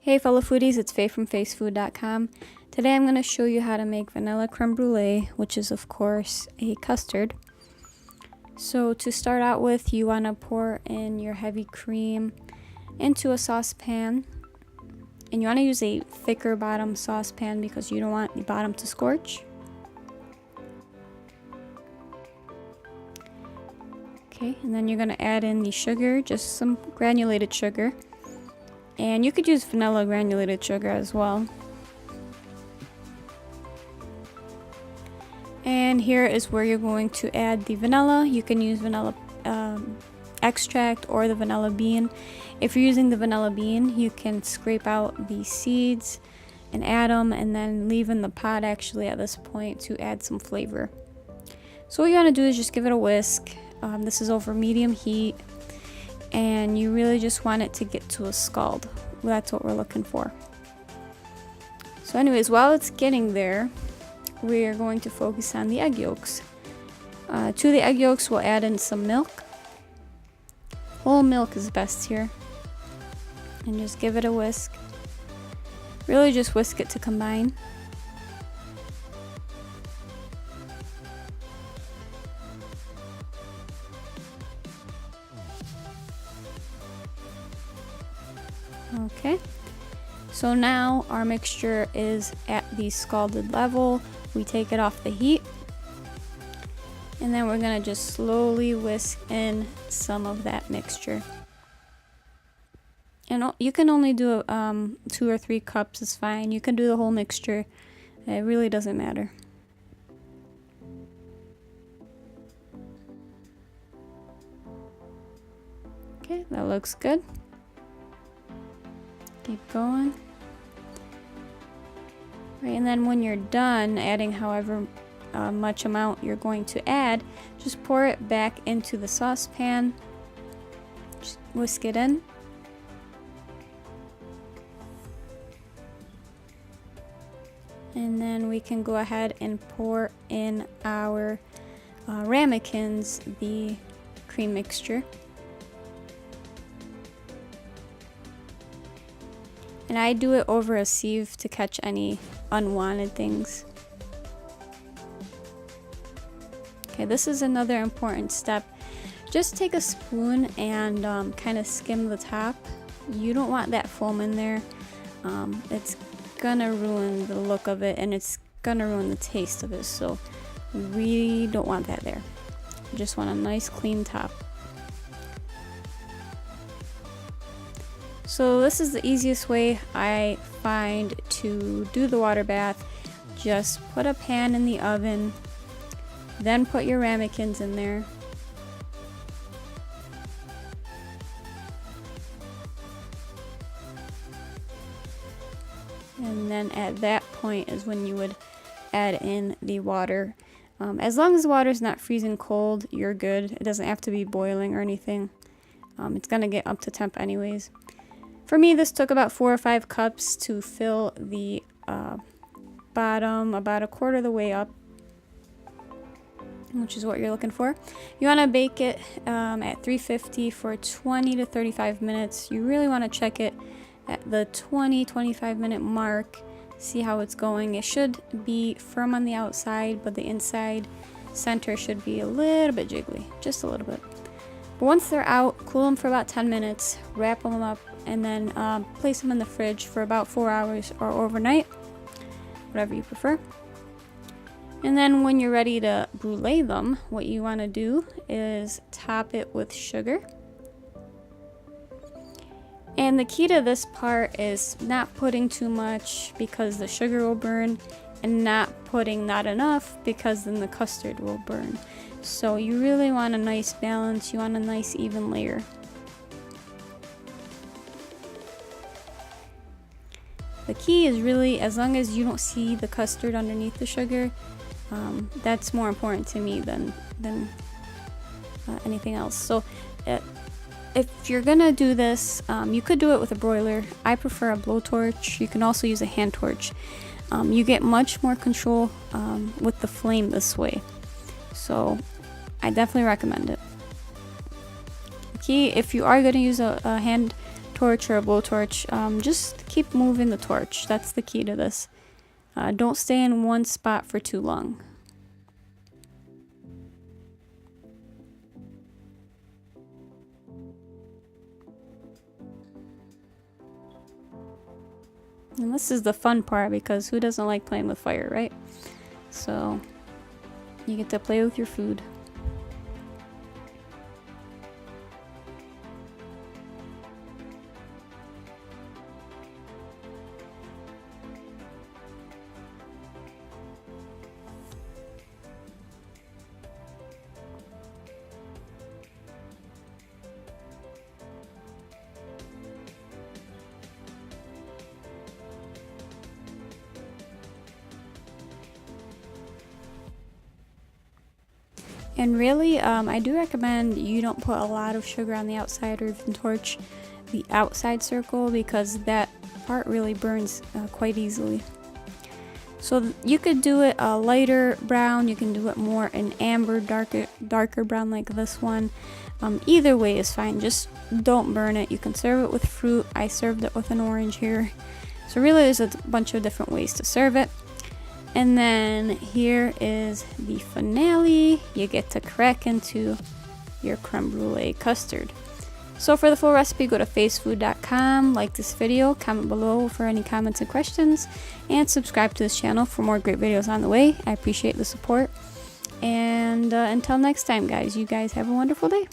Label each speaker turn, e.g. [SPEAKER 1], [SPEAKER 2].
[SPEAKER 1] Hey fellow foodies, it's Faye from facefood.com. Today I'm going to show you how to make vanilla creme brulee, which is of course a custard. So to start out with, you want to pour in your heavy cream into a saucepan. And you want to use a thicker bottom saucepan because you don't want the bottom to scorch. Okay, and then you're going to add in the sugar, just some granulated sugar. And you could use vanilla granulated sugar as well. And here is where you're going to add the vanilla. You can use vanilla extract or the vanilla bean. If you're using the vanilla bean, you can scrape out the seeds and add them, and then leave in the pot actually at this point to add some flavor. So what you want to do is just give it a whisk. This is over medium heat. And you really just want it to get to a scald. That's what we're looking for. So anyways, while it's getting there, we're going to focus on the egg yolks. To the egg yolks, we'll add in some milk. Whole milk is best here. And just give it a whisk. Really just whisk it to combine. Okay, so now our mixture is at the scalded level. We take it off the heat, and then we're gonna just slowly whisk in some of that mixture. And you can only do 2 or 3 cups is fine. You can do the whole mixture. It really doesn't matter. Okay, that looks good. Keep going. Right, and then when you're done adding however much amount you're going to add, just pour it back into the saucepan. Just whisk it in. And then we can go ahead and pour in our ramekins, the cream mixture. And I do it over a sieve to catch any unwanted things. Okay, this is another important step. Just take a spoon and kind of skim the top. You don't want that foam in there. It's gonna ruin the look of it, and it's gonna ruin the taste of it. So we don't want that there. You just want a nice clean top. So this is the easiest way I find to do the water bath. Just put a pan in the oven, then put your ramekins in there. And then at that point is when you would add in the water. As long as the water is not freezing cold, you're good. It doesn't have to be boiling or anything. It's gonna get up to temp anyways. For me, this took about 4 or 5 cups to fill the bottom about a quarter of the way up, which is what you're looking for. You want to bake it at 350 for 20 to 35 minutes. You really want to check it at the 20-25 minute mark. See how it's going. It should be firm on the outside, but the inside center should be a little bit jiggly, just a little bit. But once they're out, cool them for about 10 minutes, wrap them up, and then place them in the fridge for about 4 hours or overnight, whatever you prefer. And then when you're ready to brulee them, what you want to do is top it with sugar. And the key to this part is not putting too much because the sugar will burn, and not putting not enough because then the custard will burn. So you really want a nice balance. You want a nice even layer. The key is really, as long as you don't see the custard underneath the sugar, that's more important to me than anything else. So if you're gonna do this, you could do it with a broiler. I prefer a blowtorch. You can also use a hand torch. You get much more control with the flame this way. So I definitely recommend it. Key, if you are going to use a hand torch or a blowtorch, just keep moving the torch. That's the key to this. Don't stay in one spot for too long. And this is the fun part, because who doesn't like playing with fire, right? So you get to play with your food. And really, I do recommend you don't put a lot of sugar on the outside or even torch the outside circle, because that part really burns quite easily. So you could do it a lighter brown, you can do it more an amber, darker brown like this one. Either way is fine, just don't burn it. You can serve it with fruit. I served it with an orange here. So really there's a bunch of different ways to serve it. And then here is the finale. You get to crack into your creme brulee custard. So for the full recipe, go to faysfood.com, like this video, comment below for any comments and questions, and subscribe to this channel for more great videos on the way. I appreciate the support. And until next time, guys, you guys have a wonderful day.